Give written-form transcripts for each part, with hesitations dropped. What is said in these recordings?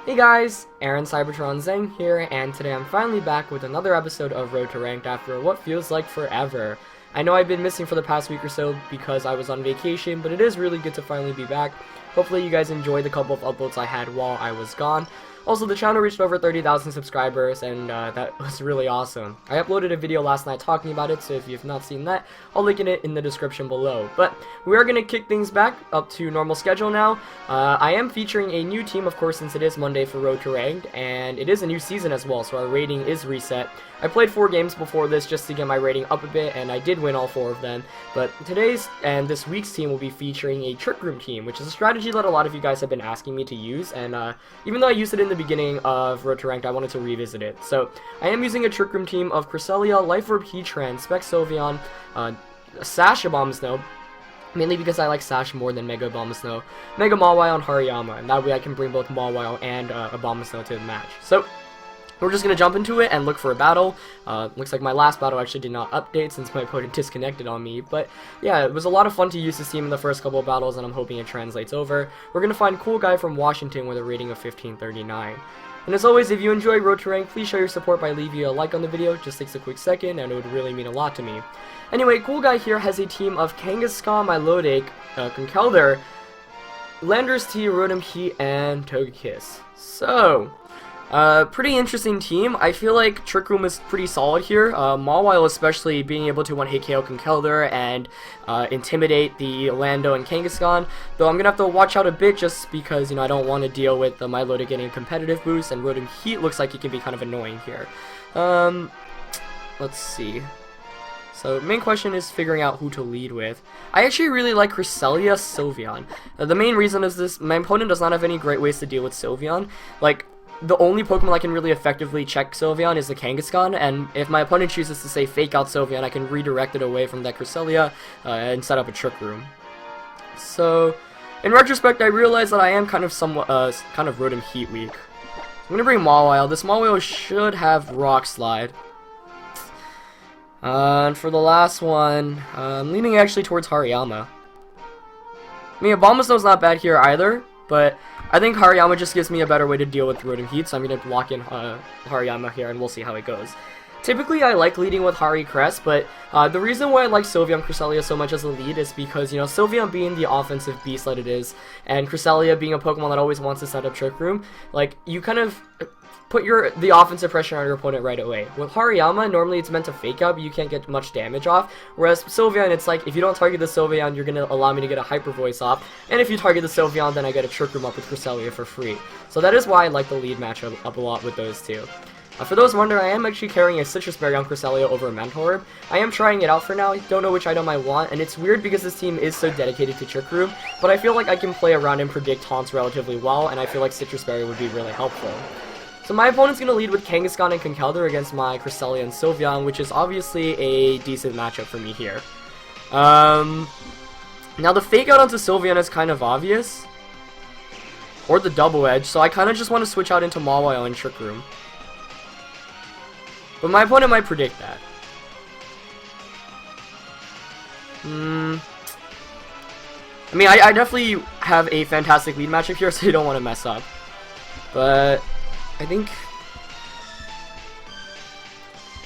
Hey guys, Aaron Cybertron Zeng here, and today I'm finally back with another episode of Road to Ranked after what feels like forever. I know I've been missing for the past week or so because I was on vacation, but it is really good to finally be back. Hopefully you guys enjoyed the couple of uploads I had while I was gone. Also, the channel reached over 30,000 subscribers, and that was really awesome. I uploaded a video last night talking about it, so if you've not seen that, I'll link it in the description below. But we are going to kick things back up to normal schedule now. I am featuring a new team, of course, since it is Monday for Road to Ranked, and it is a new season as well, so our rating is reset. I played 4 games before this just to get my rating up a bit, and I did win all 4 of them. But today's and this week's team will be featuring a Trick Room team, which is a strategy that a lot of you guys have been asking me to use, and even though I used it in the beginning of Road to Ranked, I wanted to revisit it. So, I am using a Trick Room team of Cresselia, Life Orb Heatran, Spec Sylveon, Sash Abomasnow, mainly because I like Sash more than Mega Abomasnow, Mega Mawile, and Hariyama, and that way I can bring both Mawile and Abomasnow to the match. So, we're just going to jump into it and look for a battle. Looks like my last battle actually did not update since my opponent disconnected on me. But yeah, it was a lot of fun to use this team in the first couple of battles, and I'm hoping it translates over. We're going to find Cool Guy from Washington with a rating of 1539. And as always, if you enjoy Road to Rank, please show your support by leaving a like on the video. It just takes a quick second, and it would really mean a lot to me. Anyway, Cool Guy here has a team of Kangaskhan, Milotic, Conkeldurr, Landorus T, Rotom Heat, and Togekiss. So, pretty interesting team. I feel like Trick Room is pretty solid here. Mawile especially being able to one-hit KO Conkeldurr and intimidate the Lando and Kangaskhan. Though I'm gonna have to watch out a bit just because, you know, I don't want to deal with the Milotic getting a competitive boost, and Rotom Heat looks like he can be kind of annoying here. Let's see. So, main question is figuring out who to lead with. I actually really like Cresselia Sylveon. The main reason is this: my opponent does not have any great ways to deal with Sylveon. Like, the only Pokemon that can really effectively check Sylveon is the Kangaskhan, and if my opponent chooses to say Fake Out Sylveon, I can redirect it away from that Cresselia and set up a Trick Room. So, in retrospect, I realize that I am kind of somewhat, kind of Rotom Heat weak. I'm gonna bring Mawile. This Mawile should have Rock Slide. And for the last one, I'm leaning actually towards Hariyama. I mean, Abomasnow's not bad here either, but I think Hariyama just gives me a better way to deal with Rotom Heat, so I'm going to lock in Hariyama here, and we'll see how it goes. Typically, I like leading with Hari Crest, but the reason why I like Sylveon Cresselia so much as a lead is because, you know, Sylveon being the offensive beast that it is, and Cresselia being a Pokemon that always wants to set up Trick Room, like, you kind of put the offensive pressure on your opponent right away. With Hariyama, normally it's meant to fake out, but you can't get much damage off. Whereas Sylveon, it's like, if you don't target the Sylveon, you're going to allow me to get a Hyper Voice off. And if you target the Sylveon, then I get a Trick Room up with Cresselia for free. So that is why I like the lead matchup up a lot with those two. For those wondering, I am actually carrying a Citrus Berry on Cresselia over a Mentor. I am trying it out for now. I don't know which item I want, and it's weird because this team is so dedicated to Trick Room, but I feel like I can play around and predict taunts relatively well, and I feel like Citrus Berry would be really helpful. So my opponent's going to lead with Kangaskhan and Conkeldurr against my Cresselia and Sylveon, which is obviously a decent matchup for me here. Now the Fake Out onto Sylveon is kind of obvious, or the Double Edge, so I kind of just want to switch out into Mawile and Trick Room. But my opponent might predict that. I mean, I definitely have a fantastic lead matchup here, so you don't want to mess up. But I think,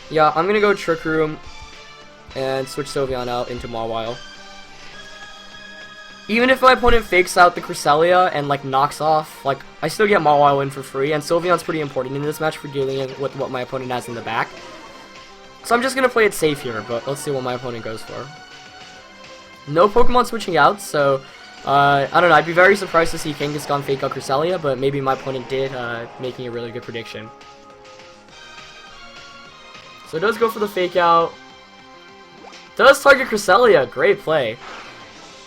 yeah, I'm gonna go Trick Room and switch Sylveon out into Mawile. Even if my opponent fakes out the Cresselia and, like, knocks off, like, I still get Mawile in for free, and Sylveon's pretty important in this match for dealing with what my opponent has in the back. So I'm just gonna play it safe here, but let's see what my opponent goes for. No Pokemon switching out, so I don't know, I'd be very surprised to see Kangaskhan fake out Cresselia, but maybe my opponent did, making a really good prediction. So it does go for the fake out. Does target Cresselia, great play.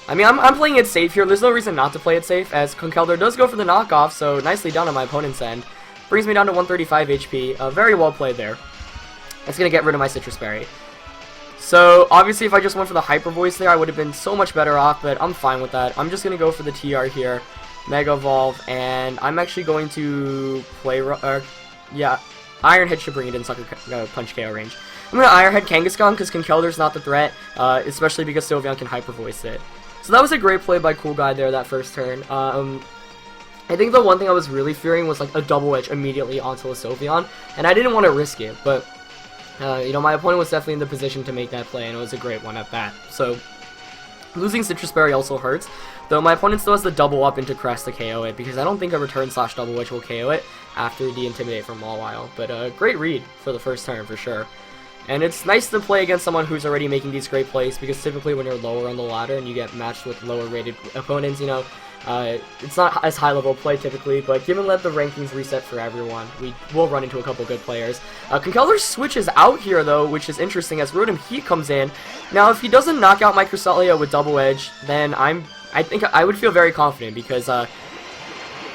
I mean, I'm playing it safe here. There's no reason not to play it safe, as Conkeldurr does go for the knockoff, so nicely done on my opponent's end. Brings me down to 135 HP. Very well played there. It's going to get rid of my Citrus Berry. So, obviously, if I just went for the Hyper Voice there, I would have been so much better off, but I'm fine with that. I'm just going to go for the TR here, Mega Evolve, and I'm actually going to play, yeah, Iron Head should bring it in Sucker Punch KO range. I'm going to Iron Head Kangaskhan because Conkeldurr's not the threat, especially because Sylveon can Hyper Voice it. So that was a great play by Cool Guy there that first turn. I think the one thing I was really fearing was like a double edge immediately onto a Sylveon, and I didn't want to risk it, but you know, my opponent was definitely in the position to make that play, and it was a great one at that. So losing Citrus Berry also hurts, though my opponent still has the double up into Crest to KO it, because I don't think a return slash double edge will KO it after the Intimidate from Mawile. But great read for the first turn for sure. And it's nice to play against someone who's already making these great plays, because typically when you're lower on the ladder and you get matched with lower rated opponents, you know, it's not as high level play typically, but given that the rankings reset for everyone, we will run into a couple good players. Conkeldurr switches out here though, which is interesting as Rotom Heat comes in. Now if he doesn't knock out my Cresselia with Double Edge, then I think I would feel very confident, because I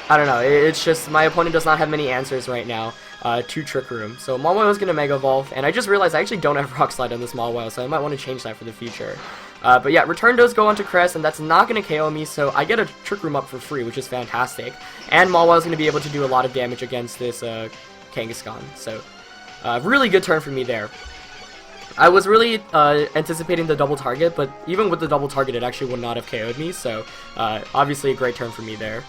don't know, it's just my opponent does not have many answers right now to Trick Room. So Mawile is going to Mega Evolve, and I just realized I actually don't have Rock Slide on this Mawile, so I might want to change that for the future. But yeah, Return does go onto Crest, and that's not going to KO me, so I get a Trick Room up for free, which is fantastic. And Mawile is going to be able to do a lot of damage against this Kangaskhan, so really good turn for me there. I was really anticipating the double target, but even with the double target, it actually would not have KO'd me, so obviously a great turn for me there.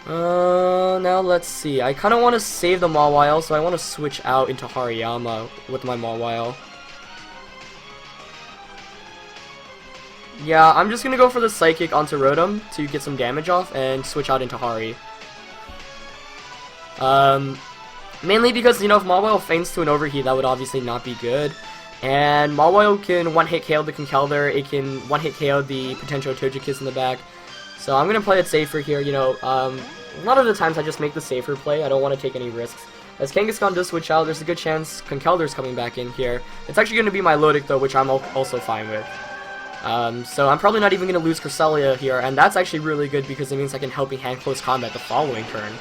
Now let's see. I kind of want to save the Mawile, so I want to switch out into Hariyama with my Mawile. Yeah, I'm just going to go for the Psychic onto Rotom to get some damage off and switch out into Hari. Mainly because, you know, if Mawile feints to an Overheat, that would obviously not be good. And Mawile can one-hit KO the Conkeldurr, it can one-hit KO the potential Togekiss in the back. So I'm going to play it safer here, you know. A lot of the times I just make the safer play. I don't want to take any risks. As Kangaskhan does switch out, there's a good chance Conkeldurr's coming back in here. It's actually going to be my Lodic though, which I'm also fine with. So I'm probably not even going to lose Cresselia here, and that's actually really good because it means I can Helping Hand close combat the following turn.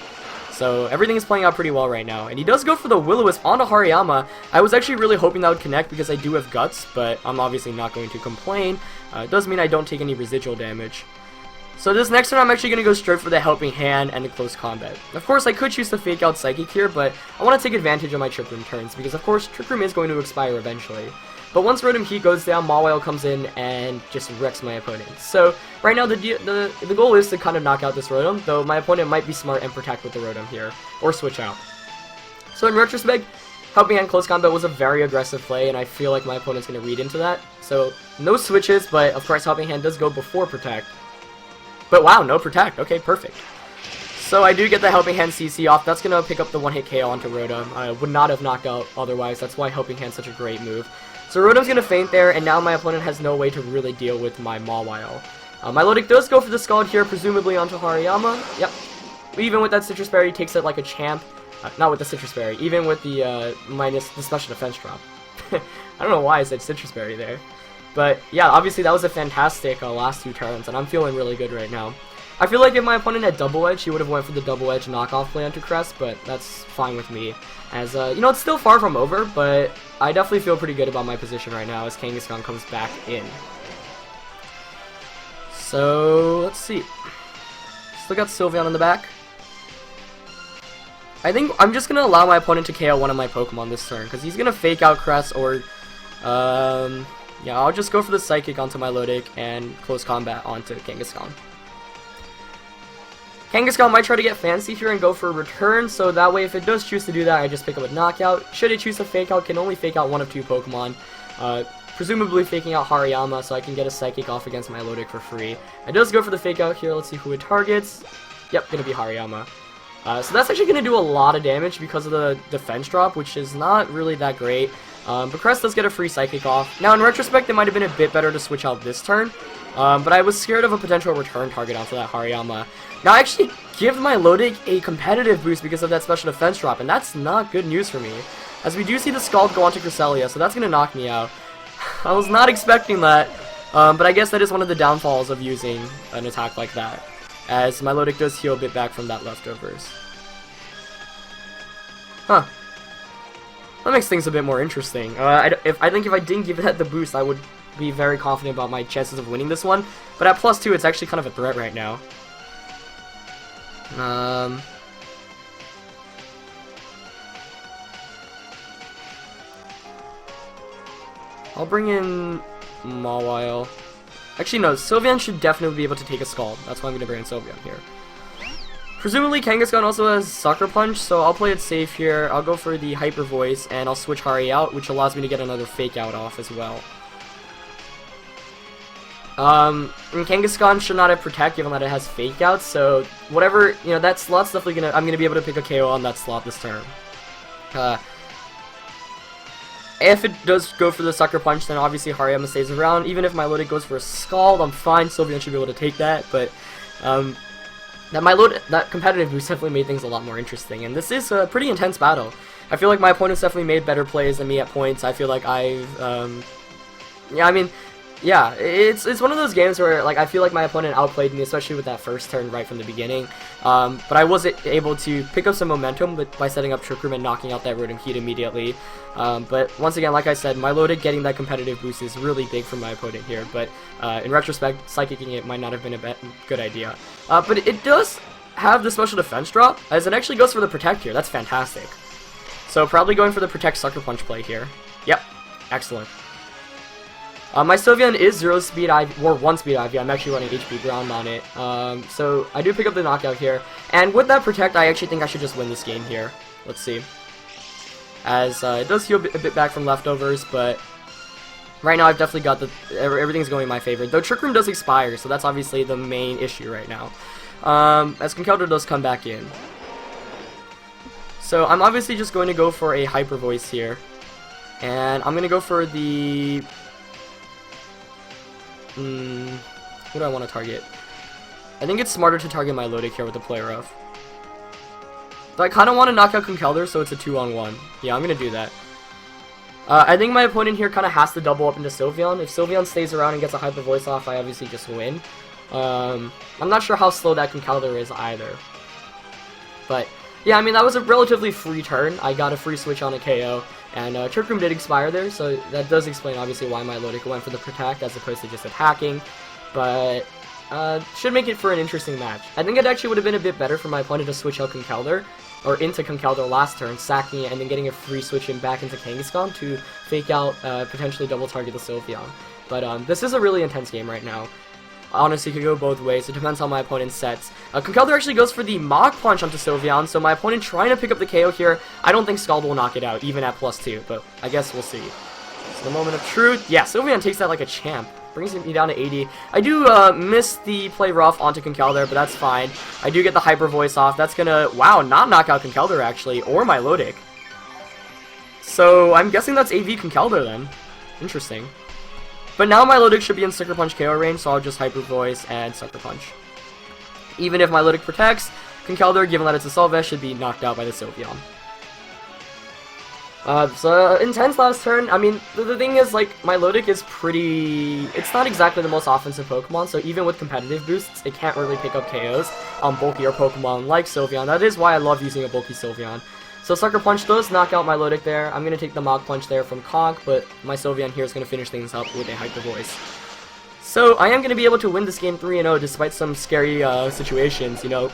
So everything is playing out pretty well right now. And he does go for the Will-O-Wisp onto Hariyama. I was actually really hoping that would connect because I do have Guts, but I'm obviously not going to complain. It does mean I don't take any residual damage. So this next turn, I'm actually going to go straight for the Helping Hand and the Close Combat. Of course, I could choose to Fake Out Psychic here, but I want to take advantage of my Trick Room turns, because of course, Trick Room is going to expire eventually. But once Rotom Heat goes down, Mawile comes in and just wrecks my opponent. So right now, the goal is to kind of knock out this Rotom, though my opponent might be smart and protect with the Rotom here, or switch out. So in retrospect, Helping Hand Close Combat was a very aggressive play, and I feel like my opponent's going to read into that. So no switches, but of course Helping Hand does go before Protect. But wow, no Protect. Okay, perfect. So I do get the Helping Hand CC off. That's going to pick up the one-hit KO onto Rotom. I would not have knocked out otherwise. That's why Helping Hand's such a great move. So Rotom's going to feint there, and now my opponent has no way to really deal with my Mawile. My Lodic does go for the Scald here, presumably onto Hariyama. Yep. Even with that Citrus Berry, takes it like a champ. Not with the Citrus Berry, even with the minus the special defense drop. I don't know why I said Citrus Berry there. But yeah, obviously that was a fantastic last two turns, and I'm feeling really good right now. I feel like if my opponent had Double Edge, he would have went for the Double Edge knockoff play onto Crest, but that's fine with me. As, you know, it's still far from over, but I definitely feel pretty good about my position right now as Kangaskhan comes back in. So, let's see. Still got Sylveon in the back. I think I'm just going to allow my opponent to KO one of my Pokemon this turn, because he's going to Fake Out Crest or, yeah, I'll just go for the Psychic onto my Lodic and Close Combat onto Kangaskhan. Kangaskhan might try to get fancy here and go for a return, so that way if it does choose to do that, I just pick up a knockout. Should it choose to Fake Out, can only Fake Out one of two Pokemon, presumably faking out Hariyama, so I can get a Psychic off against my Lodic for free. It does go for the Fake Out here, let's see who it targets. Yep, gonna be Hariyama. So that's actually going to do a lot of damage because of the defense drop, which is not really that great. But Crest does get a free Psychic off. Now, in retrospect, it might have been a bit better to switch out this turn. But I was scared of a potential return target onto that Hariyama. Now, I actually give my Lodic a competitive boost because of that special defense drop, and that's not good news for me. As we do see the Scald go onto Cresselia, so that's going to knock me out. I was not expecting that, but I guess that is one of the downfalls of using an attack like that, as my Lodic does heal a bit back from that leftovers. Huh. That makes things a bit more interesting. I think if I didn't give that the boost, I would be very confident about my chances of winning this one. But at +2, it's actually kind of a threat right now. I'll bring in Mawile. Actually, no, Sylveon should definitely be able to take a Scald. That's why I'm going to bring in Sylveon here. Presumably Kangaskhan also has Sucker Punch, so I'll play it safe here. I'll go for the Hyper Voice, and I'll switch Hari out, which allows me to get another Fake Out off as well. And Kangaskhan should not have Protect, given that it has Fake Out, so whatever, you know, that slot's definitely I'm gonna be able to pick a KO on that slot this turn. If it does go for the Sucker Punch, then obviously Hariyama stays around. Even if my Milotic goes for a Scald, I'm fine. Sylveon should be able to take that, but that competitive boost definitely made things a lot more interesting, and this is a pretty intense battle. I feel like my opponents definitely made better plays than me at points. I feel like yeah, it's one of those games where, like, I feel like my opponent outplayed me, especially with that first turn right from the beginning. But I was able to pick up some momentum by setting up Trick Room and knocking out that Rotom Heat immediately. But once again, like I said, Milotic getting that competitive boost is really big for my opponent here. But in retrospect, Psychicking it might not have been a good idea. But it does have the special defense drop, as it actually goes for the Protect here. That's fantastic. So probably going for the Protect Sucker Punch play here. Yep, excellent. My Sylveon is 0 speed IV, or 1 speed IV. I'm actually running HP Ground on it. So I do pick up the knockout here. And with that Protect, I actually think I should just win this game here. Let's see. As it does heal a bit back from leftovers, but right now I've definitely got everything's going in my favor. Though Trick Room does expire, so that's obviously the main issue right now. As Conkeldurr does come back in. So I'm obviously just going to go for a Hyper Voice here. And I'm going to go for the... what do I want to target? I think it's smarter to target my Milotic here with the Play Rough. But I kind of want to knock out Conkeldurr, so it's a 2-on-1. Yeah, I'm going to do that. I think my opponent here kind of has to double up into Sylveon. If Sylveon stays around and gets a Hyper Voice off, I obviously just win. I'm not sure how slow that Conkeldurr is either. But, yeah, I mean, that was a relatively free turn. I got a free switch on a KO. And Trick Room did expire there, so that does explain obviously why my Milotic went for the Protect as opposed to just attacking. But should make it for an interesting match. I think it actually would have been a bit better for my opponent to switch out Conkeldurr, or into Conkeldurr last turn, sacking it, and then getting a free switch in back into Kangaskhan to fake out, potentially double target the Sylveon. But this is a really intense game right now. Honestly, could go both ways. It depends on my opponent's sets. Conkeldurr actually goes for the Mach Punch onto Sylveon, so my opponent trying to pick up the KO here. I don't think Scald will knock it out, even at +2, but I guess we'll see. So the moment of truth. Yeah, Sylveon takes that like a champ. Brings me down to 80. I do miss the Play Rough onto Conkeldurr, but that's fine. I do get the Hyper Voice off. That's gonna, wow, not knock out Conkeldurr actually, or my Milotic. So I'm guessing that's AV Conkeldurr then. Interesting. But now my Milotic should be in Sucker Punch KO range, so I'll just Hyper Voice and Sucker Punch. Even if my Milotic protects, Conkeldurr, given that it's a Solvest, should be knocked out by the Sylveon. So intense last turn. I mean, the thing is, like, my Milotic is pretty... It's not exactly the most offensive Pokemon, so even with competitive boosts, it can't really pick up KOs on bulkier Pokemon like Sylveon. That is why I love using a bulky Sylveon. So Sucker Punch does knock out my Milotic there. I'm going to take the Mach Punch there from Conk, but my Sylveon here is going to finish things up with a Hyper Voice. So I am going to be able to win this game 3-0 despite some scary situations. You know,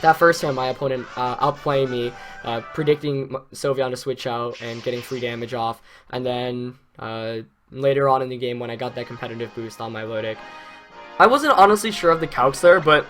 that first turn my opponent outplaying me, predicting Sylveon to switch out and getting free damage off, and then later on in the game when I got that competitive boost on my Milotic. I wasn't honestly sure of the calcs there, but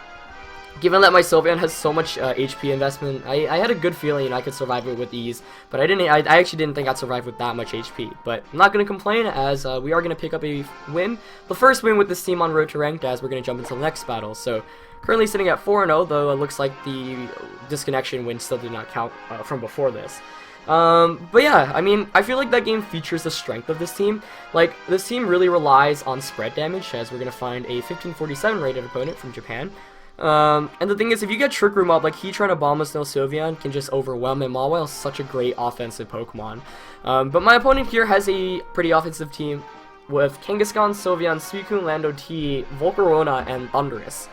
given that my Sylveon has so much HP investment, I had a good feeling, you know, I could survive it with ease. But I actually didn't think I'd survive with that much HP. But I'm not going to complain, as we are going to pick up a win. The first win with this team on Road to Ranked, as we're going to jump into the next battle. So currently sitting at 4-0, though it looks like the disconnection win still did not count from before this. But yeah, I mean, I feel like that game features the strength of this team. Like, this team really relies on spread damage, as we're going to find a 1547 rated opponent from Japan. And the thing is, if you get Trick Room up, like, he trying to bomb us, no Sylveon can just overwhelm him. Mawile is such a great offensive Pokemon. But my opponent here has a pretty offensive team with Kangaskhan, Sylveon, Suicune, Lando T, Volcarona, and Thundurus.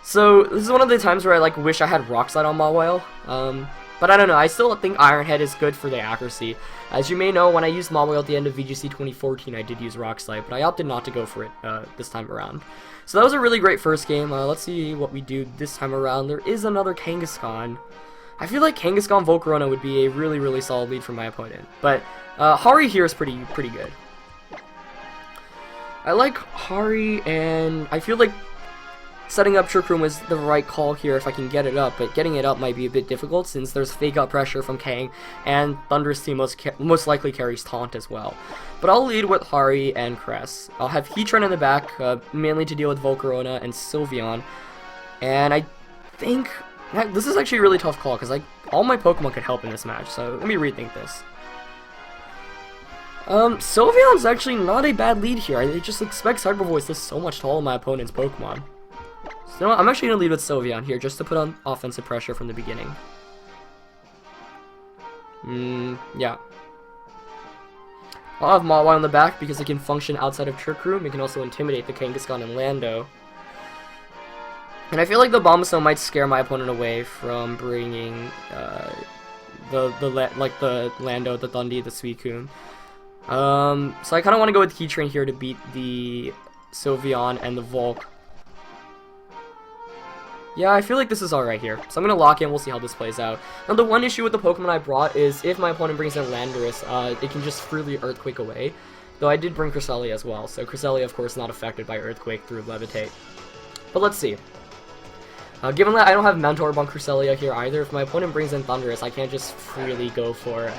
So this is one of the times where I like wish I had Rock Slide on Mawile. But I don't know, I still think Iron Head is good for the accuracy. As you may know, when I used Mawile at the end of VGC 2014, I did use Rock Slide, but I opted not to go for it this time around. So that was a really great first game. Let's see what we do this time around. There is another Kangaskhan. I feel like Kangaskhan Volcarona would be a really, really solid lead for my opponent. But Hari here is pretty good. I like Hari, and I feel like setting up Trick Room was the right call here if I can get it up, but getting it up might be a bit difficult since there's fake out pressure from Kang, and Thunder's team most likely carries Taunt as well. But I'll lead with Hari and Cress. I'll have Heatran in the back, mainly to deal with Volcarona and Sylveon, and I think this is actually a really tough call, because all my Pokemon could help in this match, so let me rethink this. Sylveon's actually not a bad lead here. I just expect Cyber Voice is so much taller than my opponent's Pokemon. So I'm actually going to lead with Sylveon here, just to put on offensive pressure from the beginning. Yeah. I'll have Mawile in the back, because it can function outside of Trick Room. It can also intimidate the Kangaskhan and Lando. And I feel like the Bombastone might scare my opponent away from bringing the Lando, the Thundy, the Suicune. So I kind of want to go with Heatran here to beat the Sylveon and the Volk. Yeah, I feel like this is alright here. So I'm going to lock in, we'll see how this plays out. Now the one issue with the Pokemon I brought is if my opponent brings in Landorus, it can just freely Earthquake away. Though I did bring Cresselia as well, so Cresselia of course not affected by Earthquake through Levitate. But let's see. Given that I don't have Mentor on Cresselia here either, if my opponent brings in Thunderous, I can't just freely go for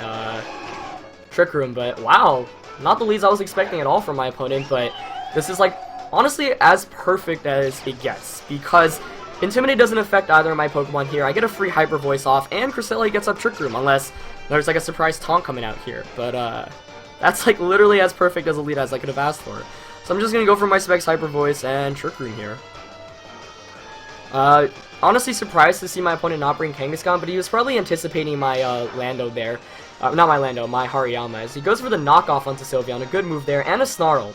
Trick Room, but wow, not the leads I was expecting at all from my opponent, but this is honestly as perfect as it gets, because Intimidate doesn't affect either of my Pokemon here. I get a free Hyper Voice off, and Cresselia gets up Trick Room, unless there's a surprise taunt coming out here, but that's literally as perfect as a lead as I could have asked for. So I'm just gonna go for my Specs Hyper Voice and Trick Room here. Honestly surprised to see my opponent not bring Kangaskhan, but he was probably anticipating my Lando there. Not my Lando, my Hariyama. As he goes for the knockoff onto Sylveon, a good move there, and a Snarl.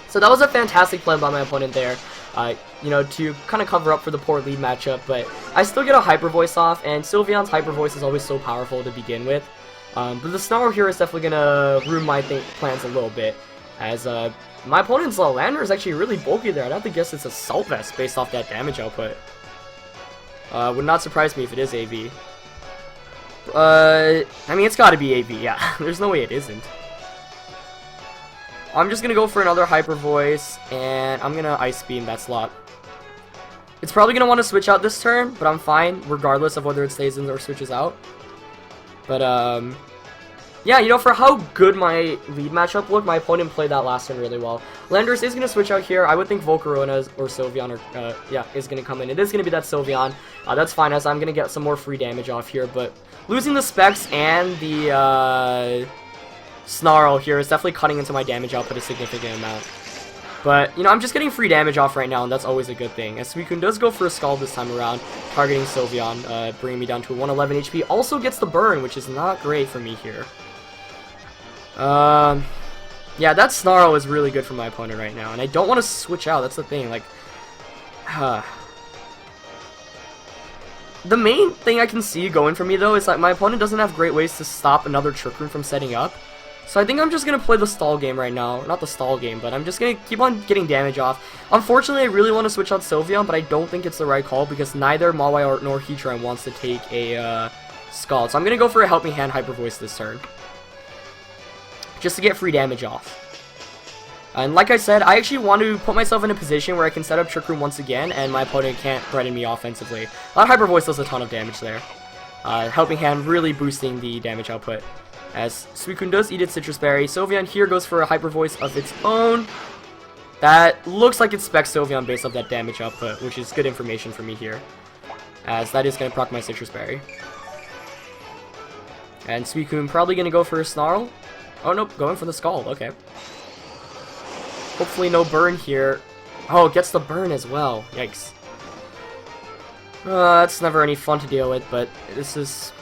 So that was a fantastic play by my opponent there, you know, to kind of cover up for the poor lead matchup, but I still get a Hyper Voice off, and Sylveon's Hyper Voice is always so powerful to begin with. But the Snarl here is definitely going to ruin my plans a little bit, as my opponent's Lander is actually really bulky there. I'd have to guess it's Assault Vest based off that damage output. Would not surprise me if it is AV. I mean, it's gotta be AV, yeah. There's no way it isn't. I'm just gonna go for another Hyper Voice, and I'm gonna Ice Beam that slot. It's probably gonna want to switch out this turn, but I'm fine, regardless of whether it stays in or switches out. But, yeah, you know, for how good my lead matchup looked, my opponent played that last turn really well. Landorus is going to switch out here. I would think Volcarona or Sylveon is going to come in. It is going to be that Sylveon. That's fine, as I'm going to get some more free damage off here. But losing the Specs and the Snarl here is definitely cutting into my damage output a significant amount. But, you know, I'm just getting free damage off right now, and that's always a good thing. As Suicune does go for a Scald this time around, targeting Sylveon, bringing me down to a 111 HP. Also gets the burn, which is not great for me here. Yeah, that Snarl is really good for my opponent right now, and I don't want to switch out, that's the thing, the main thing I can see going for me, though, is that my opponent doesn't have great ways to stop another Trick Room from setting up, so I think I'm just going to play the stall game right now, not the stall game, but I'm just going to keep on getting damage off. Unfortunately, I really want to switch out Sylveon, but I don't think it's the right call, because neither Mawile nor Heatran wants to take a, Scald, so I'm going to go for a Helping Hand Hyper Voice this turn, just to get free damage off. And like I said, I actually want to put myself in a position where I can set up Trick Room once again, and my opponent can't threaten me offensively. That Hyper Voice does a ton of damage there. Helping Hand really boosting the damage output. As Suicune does eat its Citrus Berry, Sylveon here goes for a Hyper Voice of its own. That looks like it specs Sylveon based off that damage output, which is good information for me here, as that is going to proc my Citrus Berry. And Suicune probably going to go for a Snarl. Oh, nope, going for the Scald, okay. Hopefully no burn here. Oh, it gets the burn as well. Yikes. That's never any fun to deal with, but this is...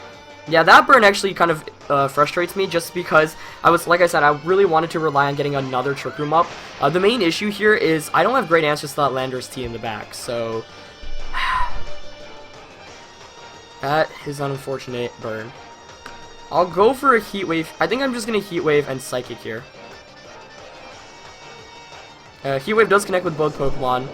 Yeah, that burn actually kind of frustrates me, just because like I said, I really wanted to rely on getting another Trick Room up. The main issue here is I don't have great answers to that Landorus T in the back, so... That is an unfortunate burn. I'll go for a Heat Wave. I think I'm just going to Heat Wave and Psychic here. Heat Wave does connect with both Pokemon.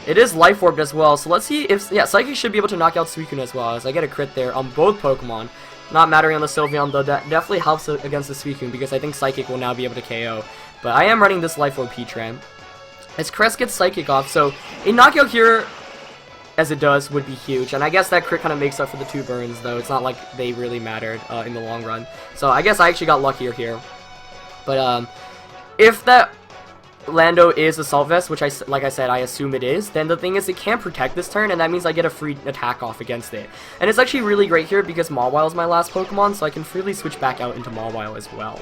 It is Life Orbed as well, so let's see if... Yeah, Psychic should be able to knock out Suicune as well, as I get a crit there on both Pokemon. Not mattering on the Sylveon, though that definitely helps against the Suicune, because I think Psychic will now be able to KO. But I am running this Life Orb Heatran. as Crest gets Psychic off, so a knockout here, as it does, would be huge. And I guess that crit kind of makes up for the 2 burns, though. It's not like they really mattered in the long run. So I guess I actually got luckier here. But if that Lando is Assault Vest, which like I said, I assume it is, then the thing is it can't protect this turn, and that means I get a free attack off against it. And it's actually really great here because Mawile is my last Pokemon, so I can freely switch back out into Mawile as well.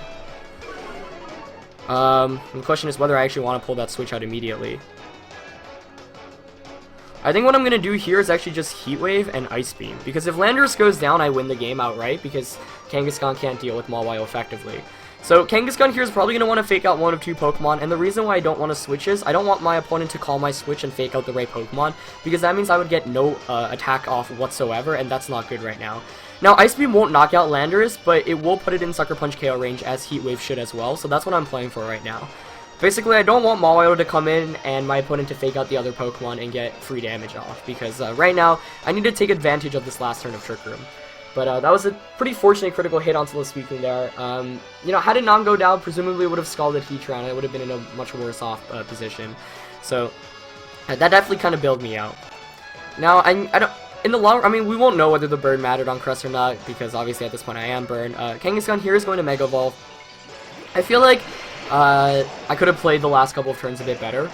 The question is whether I actually want to pull that switch out immediately. I think what I'm going to do here is actually just Heat Wave and Ice Beam, because if Landorus goes down, I win the game outright, because Kangaskhan can't deal with Mawile effectively. So Kangaskhan here is probably going to want to fake out one of 2 Pokemon, and the reason why I don't want to switch is, I don't want my opponent to call my switch and fake out the right Pokemon, because that means I would get no attack off whatsoever, and that's not good right now. Now, Ice Beam won't knock out Landorus, but it will put it in Sucker Punch KO range, as Heat Wave should as well, so that's what I'm playing for right now. Basically, I don't want Mawile to come in and my opponent to fake out the other Pokemon and get free damage off, because right now, I need to take advantage of this last turn of Trick Room. But that was a pretty fortunate critical hit onto the Suicune there. You know, had it not go down, presumably it would have scalded Heatran, and I would have been in a much worse off position. So, that definitely kind of bailed me out. Now, I don't... In the long, I mean, we won't know whether the burn mattered on Crest or not, because obviously at this point I am burned. Kangaskhan here is going to Mega Evolve. I feel like I could have played the last couple of turns a bit better.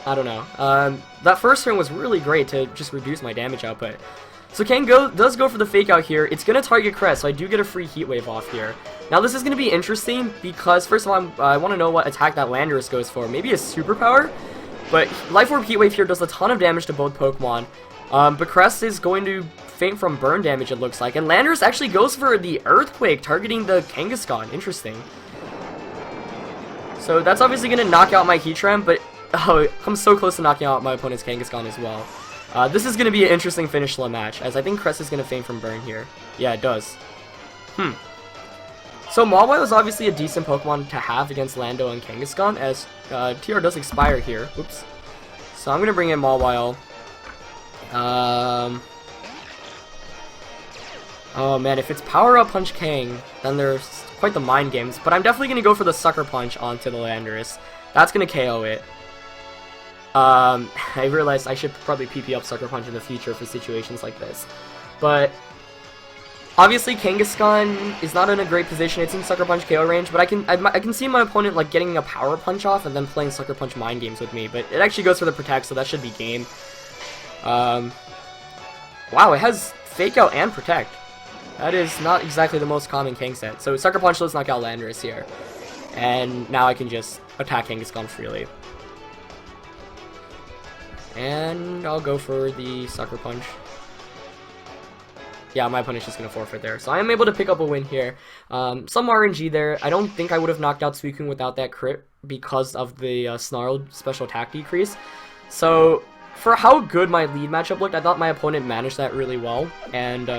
I don't know. That first turn was really great to just reduce my damage output. So Kang does go for the Fake Out here. It's going to target Crest, so I do get a free Heat Wave off here. Now this is going to be interesting, because first of all, I want to know what attack that Landorus goes for. Maybe a Superpower? But Life Orb Heat Wave here does a ton of damage to both Pokemon. But Crest is going to faint from burn damage, it looks like. And Landorus actually goes for the Earthquake, targeting the Kangaskhan. Interesting. So that's obviously going to knock out my Heatran, but oh, it comes so close to knocking out my opponent's Kangaskhan as well. This is going to be an interesting finish to the match, as I think Crest is going to faint from burn here. Yeah, it does. So Mawile is obviously a decent Pokemon to have against Lando and Kangaskhan, as TR does expire here. Oops. So I'm going to bring in Mawile. Oh man, if it's Power Up Punch Kang, then there's quite the mind games. But I'm definitely going to go for the Sucker Punch onto the Landorus. That's going to KO it. I realized I should probably PP up Sucker Punch in the future for situations like this. But obviously Kangaskhan is not in a great position. It's in Sucker Punch KO range, but I can see my opponent like getting a Power Punch off and then playing Sucker Punch mind games with me. But it actually goes for the Protect, so that should be game. Wow, it has Fake Out and Protect. That is not exactly the most common Kang set. So Sucker Punch does knock out Landorus here. And now I can just attack Kangaskhan freely. And I'll go for the Sucker Punch. Yeah, my opponent's just going to forfeit there. So I am able to pick up a win here. Some RNG there. I don't think I would have knocked out Suicune without that crit because of the Snarl special attack decrease. So for how good my lead matchup looked, I thought my opponent managed that really well. And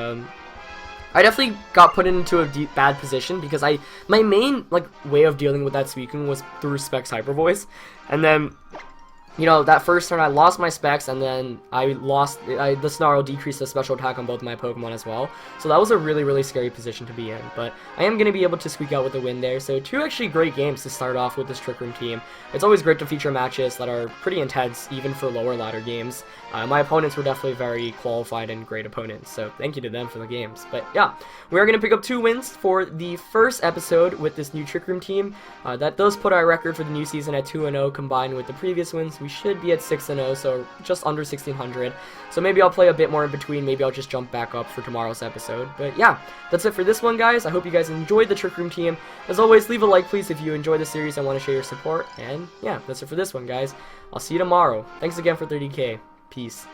I definitely got put into a bad position because my main way of dealing with that Suicune was through Specs Hyper Voice. And then, you know, that first turn I lost my Specs, and then the Snarl decreased the special attack on both my Pokemon as well. So that was a really, really scary position to be in. But I am going to be able to squeak out with a win there. So 2 actually great games to start off with this Trick Room team. It's always great to feature matches that are pretty intense, even for lower ladder games. My opponents were definitely very qualified and great opponents, so thank you to them for the games. But yeah, we are going to pick up 2 wins for the first episode with this new Trick Room team. That does put our record for the new season at 2-0 combined with the previous wins. We should be at 6-0, so just under 1600. So maybe I'll play a bit more in between, maybe I'll just jump back up for tomorrow's episode. But yeah, that's it for this one, guys. I hope you guys enjoyed the Trick Room team. As always, leave a like, please, if you enjoy the series and want to show your support. And yeah, that's it for this one, guys. I'll see you tomorrow. Thanks again for 30k. Peace.